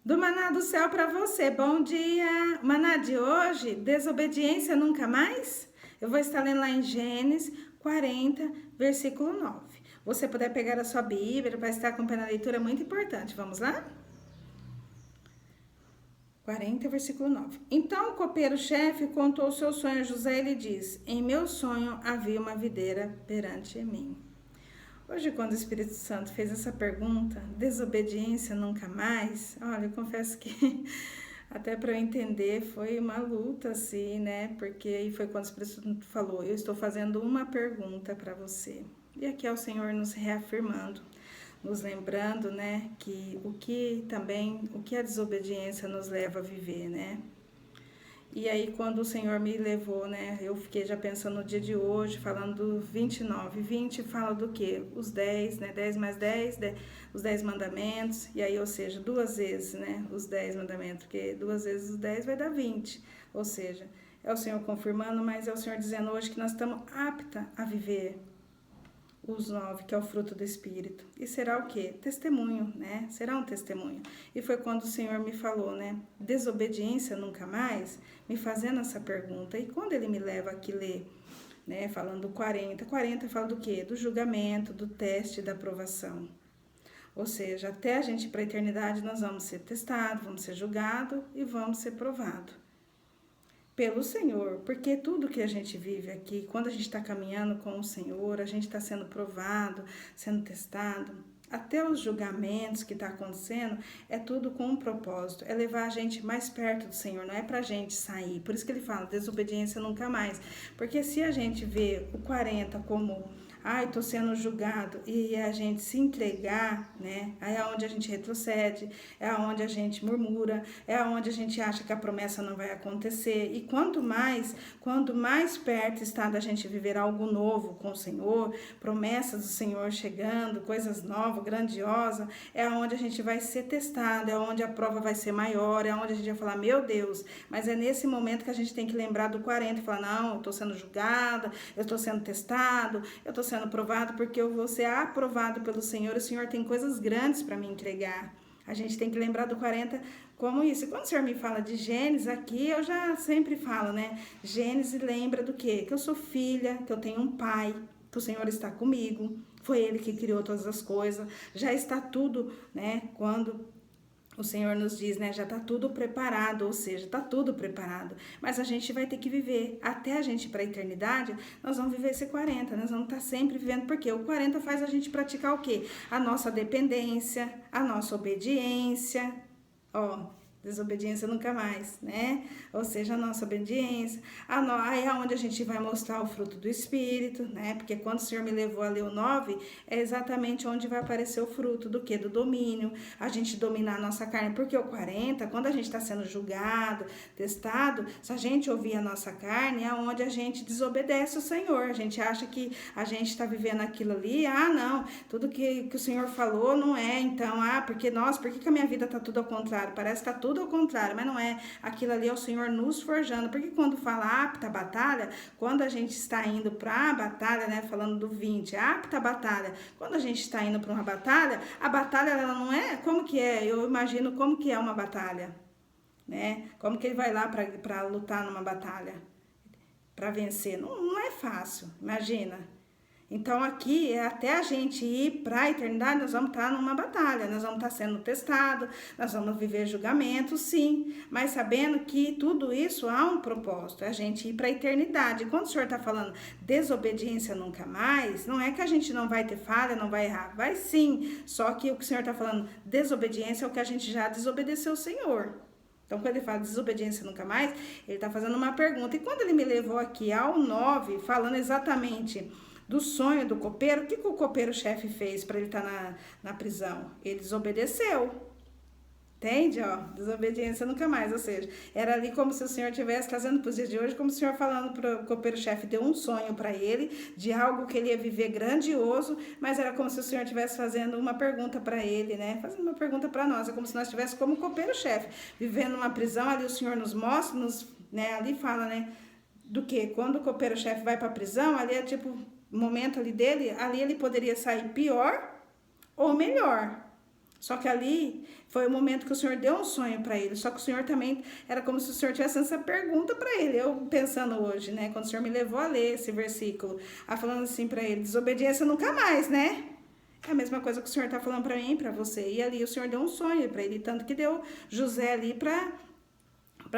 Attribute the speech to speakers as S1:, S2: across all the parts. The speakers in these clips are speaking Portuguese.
S1: Do Maná do Céu para você, bom dia! O Maná de hoje, desobediência nunca mais? Eu vou estar lendo lá em Gênesis 40, versículo 9. Você puder pegar a sua Bíblia para estar acompanhando a leitura, é muito importante. Vamos lá? 40, versículo 9. Então o copeiro-chefe contou o seu sonho a José e lhe disse: Em meu sonho havia uma videira perante mim. Hoje, quando o Espírito Santo fez essa pergunta, desobediência nunca mais, olha, eu confesso que até para eu entender foi uma luta, assim, né? Porque aí foi quando o Espírito Santo falou: Eu estou fazendo uma pergunta para você. E aqui é o Senhor nos reafirmando, nos lembrando, né, que o que a desobediência nos leva a viver, né? E aí, quando o Senhor me levou, né, eu fiquei já pensando no dia de hoje, falando do 29. 20 fala do quê? Os 10, né, 10 mais 10, os 10 mandamentos. E aí, ou seja, duas vezes, né, os 10 mandamentos, porque duas vezes os 10 vai dar 20. Ou seja, é o Senhor confirmando, mas é o Senhor dizendo hoje que nós estamos aptas a viver os 9, que é o fruto do Espírito. E será o quê? Testemunho, né? Será um testemunho. E foi quando o Senhor me falou, né? Desobediência nunca mais, me fazendo essa pergunta. E quando ele me leva aqui ler, né? Falando do 40, 40 fala do quê? Do julgamento, do teste, da aprovação. Ou seja, até a gente ir para a eternidade nós vamos ser testados, vamos ser julgados e vamos ser provados pelo Senhor, porque tudo que a gente vive aqui, quando a gente está caminhando com o Senhor, a gente está sendo provado, sendo testado, até os julgamentos que está acontecendo, é tudo com um propósito, é levar a gente mais perto do Senhor, não é pra gente sair. Por isso que ele fala, desobediência nunca mais. Porque se a gente vê o 40 como ai, tô sendo julgado, e a gente se entregar, né? Aí é onde a gente retrocede, é onde a gente murmura, é onde a gente acha que a promessa não vai acontecer. E quanto mais perto está da gente viver algo novo com o Senhor, promessas do Senhor chegando, coisas novas, grandiosas, é onde a gente vai ser testado, é onde a prova vai ser maior, é onde a gente vai falar, meu Deus, mas é nesse momento que a gente tem que lembrar do 40 e falar, não, eu estou sendo julgada, eu estou sendo testado, eu estou sendo provado porque eu vou ser aprovado pelo Senhor. O Senhor tem coisas grandes para me entregar. A gente tem que lembrar do 40 como isso. E quando o Senhor me fala de Gênesis aqui, eu já sempre falo, né? Gênesis lembra do quê? Que eu sou filha, que eu tenho um pai, que o Senhor está comigo. Foi Ele que criou todas as coisas. Já está tudo, né? Quando o Senhor nos diz, né? Já está tudo preparado, ou seja, está tudo preparado. Mas a gente vai ter que viver. Até a gente ir para a eternidade, nós vamos viver esse 40. Nós vamos estar sempre vivendo, porque o 40 faz a gente praticar o quê? A nossa dependência, a nossa obediência. Ó, desobediência nunca mais, né? Ou seja, a nossa obediência, aí é onde a gente vai mostrar o fruto do Espírito, né? Porque quando o Senhor me levou a ler o 9, é exatamente onde vai aparecer o fruto do quê? Do domínio, a gente dominar a nossa carne, porque o 40, quando a gente está sendo julgado, testado, se a gente ouvir a nossa carne, é onde a gente desobedece o Senhor, a gente acha que a gente está vivendo aquilo ali, não, tudo que o Senhor falou não é, então, por que a minha vida está tudo ao contrário? Parece que está tudo ao contrário, mas não é. Aquilo ali é o Senhor nos forjando, porque quando fala apta a batalha, quando a gente está indo para a batalha, né, falando do 20, apta a batalha, quando a gente está indo para uma batalha, a batalha ela não é, como que é? Eu imagino como que é uma batalha, né? Como que ele vai lá para lutar numa batalha, para vencer? Não é fácil, imagina. Então aqui, até a gente ir para a eternidade, nós vamos estar numa batalha, nós vamos estar sendo testados, nós vamos viver julgamento, sim, mas sabendo que tudo isso há um propósito, é a gente ir para a eternidade. Quando o Senhor está falando desobediência nunca mais, não é que a gente não vai ter falha, não vai errar, vai sim, só que o que o Senhor está falando, desobediência é o que a gente já desobedeceu ao Senhor. Então, quando ele fala desobediência nunca mais, ele está fazendo uma pergunta. E quando ele me levou aqui ao 9, falando exatamente do sonho do copeiro, o que o copeiro-chefe fez para ele estar na prisão? Ele desobedeceu. Entende? Ó, desobediência nunca mais. Ou seja, era ali como se o Senhor estivesse trazendo para os dias de hoje, como o Senhor falando para o copeiro-chefe, deu um sonho para ele, de algo que ele ia viver grandioso, mas era como se o Senhor estivesse fazendo uma pergunta para ele, né? Fazendo uma pergunta para nós. É como se nós estivéssemos como copeiro-chefe, vivendo uma prisão, ali o Senhor nos mostra, né? Ali fala, né? Do que? Quando o copeiro-chefe vai para a prisão, ali é tipo o momento ali dele, ali ele poderia sair pior ou melhor. Só que ali foi o momento que o Senhor deu um sonho para ele. Só que o Senhor também, era como se o Senhor tivesse essa pergunta para ele. Eu pensando hoje, né? Quando o Senhor me levou a ler esse versículo, falando assim para ele, desobediência nunca mais, né? É a mesma coisa que o Senhor está falando para mim, para você. E ali o Senhor deu um sonho para ele, tanto que deu José ali para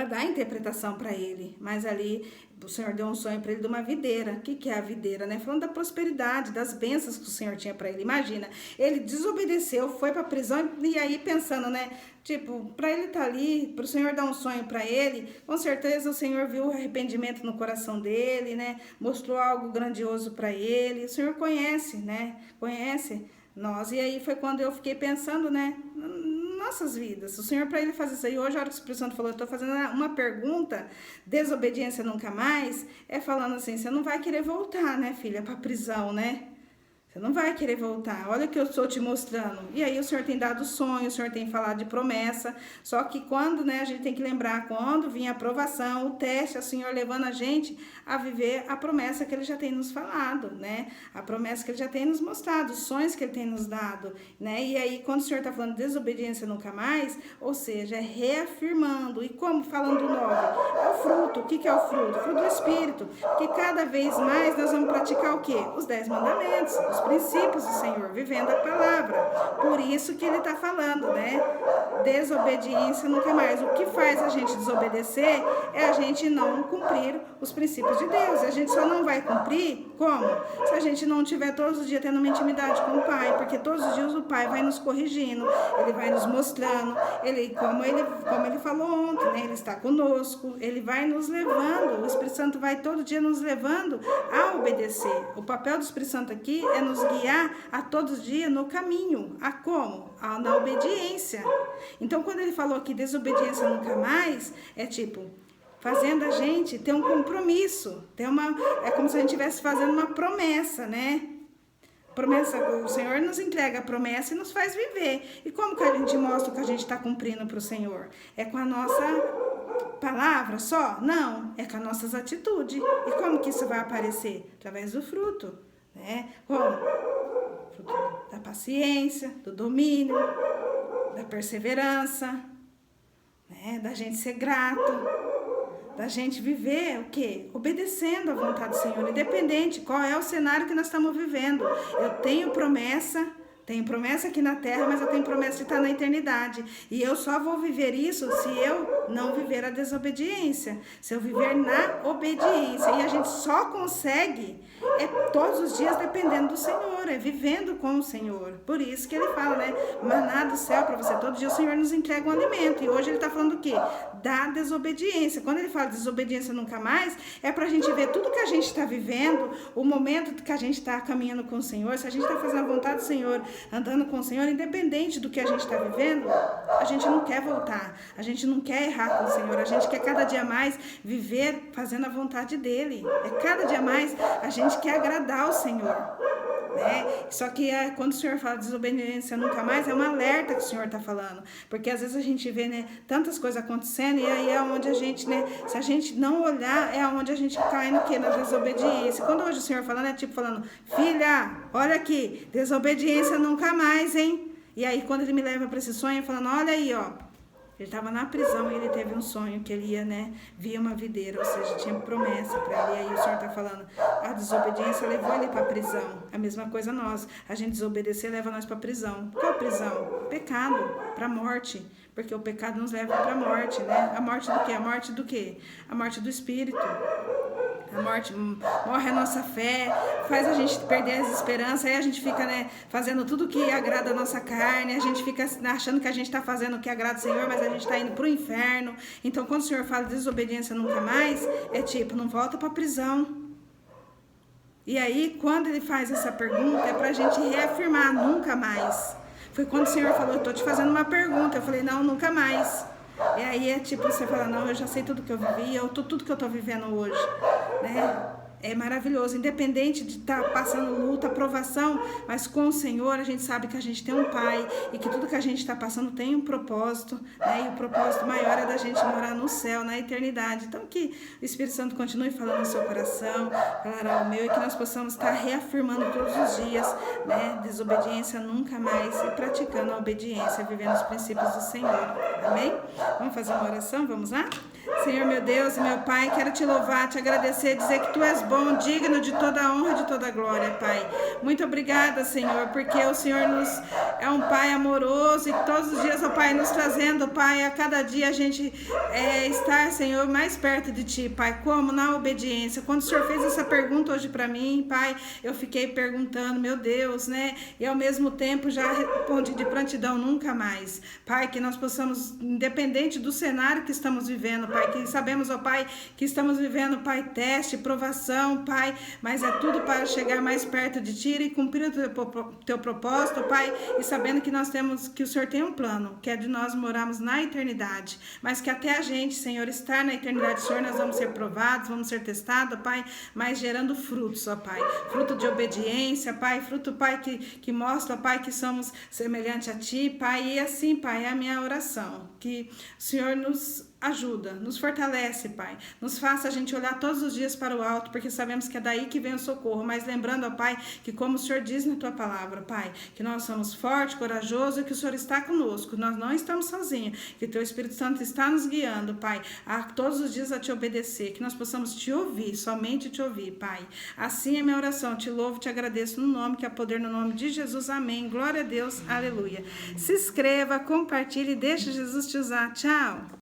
S1: dar a interpretação para ele. Mas ali o Senhor deu um sonho para ele de uma videira. O que é a videira, né? Falando da prosperidade, das bênçãos que o Senhor tinha para ele. Imagina, ele desobedeceu, foi para a prisão e aí pensando, né? Tipo, para ele estar ali, para o Senhor dar um sonho para ele, com certeza o Senhor viu o arrependimento no coração dele, né? Mostrou algo grandioso para ele. O Senhor conhece, né? Conhece nós. E aí foi quando eu fiquei pensando, né? Nossas vidas. O Senhor, para ele fazer isso aí, hoje, a hora que o Espírito Santo falou, eu estou fazendo uma pergunta, desobediência nunca mais, falando assim, você não vai querer voltar, né, filha, para a prisão, né? Você não vai querer voltar, olha o que eu estou te mostrando. E aí o Senhor tem dado sonho, o Senhor tem falado de promessa, só que quando, né, a gente tem que lembrar, quando vinha a aprovação, o teste, o Senhor levando a gente a viver a promessa que Ele já tem nos falado, né? A promessa que Ele já tem nos mostrado, os sonhos que Ele tem nos dado, né? E aí quando o Senhor está falando de desobediência nunca mais, ou seja, é reafirmando, e como falando do 9, é o fruto. O que é o fruto? O fruto do Espírito, que cada vez mais nós vamos praticar o quê? Os 10 mandamentos, os princípios do Senhor, vivendo a palavra. Por isso que ele está falando, né? Desobediência nunca mais. O que faz a gente desobedecer é a gente não cumprir os princípios de Deus. A gente só não vai cumprir como? Se a gente não estiver todos os dias tendo uma intimidade com o Pai, porque todos os dias o Pai vai nos corrigindo, Ele vai nos mostrando, como ele falou ontem, né? Ele está conosco, Ele vai nos levando, o Espírito Santo vai todo dia nos levando a obedecer. O papel do Espírito Santo aqui é nos guiar a todos os dias no caminho. A como? Na obediência. Então, quando ele falou aqui desobediência nunca mais, é tipo, fazendo a gente ter um compromisso, é como se a gente estivesse fazendo uma promessa, né? Promessa, o Senhor nos entrega a promessa e nos faz viver. E como que a gente mostra que a gente está cumprindo para o Senhor? É com a nossa palavra só? Não, é com as nossas atitudes. E como que isso vai aparecer? Através do fruto, né? Como? Fruto da paciência, do domínio, da perseverança, né? Da gente ser grato, da gente viver o quê? Obedecendo à vontade do Senhor, independente qual é o cenário que nós estamos vivendo. Eu tenho promessa aqui na terra, mas eu tenho promessa de estar na eternidade. E eu só vou viver isso se eu não viver a desobediência, se eu viver na obediência. E a gente só consegue todos os dias dependendo do Senhor, vivendo com o Senhor. Por isso que ele fala, né? Maná do céu para você. Todo dia o Senhor nos entrega um alimento. E hoje ele está falando o quê? Da desobediência. Quando ele fala desobediência nunca mais, é para a gente ver tudo que a gente está vivendo, o momento que a gente está caminhando com o Senhor, se a gente está fazendo a vontade do Senhor, andando com o Senhor, independente do que a gente está vivendo, a gente não quer voltar, a gente não quer errar com o Senhor, a gente quer cada dia mais viver fazendo a vontade dele, cada dia mais a gente quer agradar o Senhor, né? Só que quando o Senhor fala desobediência nunca mais, é um alerta que o Senhor está falando, porque às vezes a gente vê, né, tantas coisas acontecendo e aí é onde a gente, né, se a gente não olhar, é onde a gente cai no quê? Na desobediência. Quando hoje o Senhor falando, é tipo falando, filha, olha aqui, desobediência nunca mais, hein? E aí quando ele me leva para esse sonho, falando, olha aí, ó, ele estava na prisão e ele teve um sonho que ele ia, né, via uma videira, ou seja, tinha promessa para ele. E aí o Senhor está falando, a desobediência levou ele para a prisão. A mesma coisa nós, a gente desobedecer leva nós para a prisão. Qual prisão? Pecado, para a morte. Porque o pecado nos leva para a morte, né? A morte do quê? A morte do quê? A morte do espírito. A morte morre a nossa fé, faz a gente perder as esperanças, aí a gente fica, né, fazendo tudo que agrada a nossa carne, a gente fica achando que a gente está fazendo o que agrada o Senhor, mas a gente está indo para o inferno. Então, quando o Senhor fala de desobediência nunca mais, é tipo, não volta para a prisão. E aí, quando ele faz essa pergunta, é para a gente reafirmar, nunca mais. Foi quando o Senhor falou, eu estou te fazendo uma pergunta, eu falei, não, nunca mais. E aí é tipo, você fala, não, eu já sei tudo que eu vivi, tudo que eu estou vivendo hoje, né? é maravilhoso, independente de estar passando luta, provação, mas com o Senhor a gente sabe que a gente tem um Pai e que tudo que a gente está passando tem um propósito, né? E o propósito maior é da gente morar no céu, na eternidade. Então que o Espírito Santo continue falando no seu coração, falará ao meu, e que nós possamos estar reafirmando todos os dias, né? Desobediência nunca mais, e praticando a obediência, vivendo os princípios do Senhor. Amém? Vamos fazer uma oração? Vamos lá? Senhor, meu Deus e meu Pai, quero te louvar, te agradecer, dizer que Tu és bom, digno de toda a honra e de toda a glória, Pai. Muito obrigada, Senhor, porque o Senhor é um Pai amoroso e todos os dias, ó Pai, nos trazendo, Pai, a cada dia a gente estar, Senhor, mais perto de Ti, Pai, como na obediência. Quando o Senhor fez essa pergunta hoje para mim, Pai, eu fiquei perguntando, meu Deus, né? E ao mesmo tempo já respondi de prontidão, nunca mais. Pai, que nós possamos, independente do cenário que estamos vivendo, Pai, que sabemos, ó Pai, que estamos vivendo, Pai, teste, provação, Pai, mas é tudo para chegar mais perto de Ti e cumprir o Teu propósito, Pai, e sabendo que nós temos, que o Senhor tem um plano, que é de nós morarmos na eternidade, mas que até a gente, Senhor, estar na eternidade, Senhor, nós vamos ser provados, vamos ser testados, Pai, mas gerando frutos, ó Pai, fruto de obediência, Pai, fruto, Pai, que mostra, ó Pai, que somos semelhantes a Ti, Pai, e assim, Pai, é a minha oração, que o Senhor nos ajuda, nos fortalece, Pai, nos faça a gente olhar todos os dias para o alto, porque sabemos que é daí que vem o socorro, mas lembrando, ó Pai, que como o Senhor diz na Tua palavra, Pai, que nós somos fortes, corajosos e que o Senhor está conosco, nós não estamos sozinhos, que Teu Espírito Santo está nos guiando, Pai, a todos os dias a Te obedecer, que nós possamos Te ouvir, somente Te ouvir, Pai. Assim é minha oração, Te louvo, Te agradeço no nome, que há poder no nome de Jesus, amém, glória a Deus, aleluia. Se inscreva, compartilhe e deixe Jesus te usar, tchau!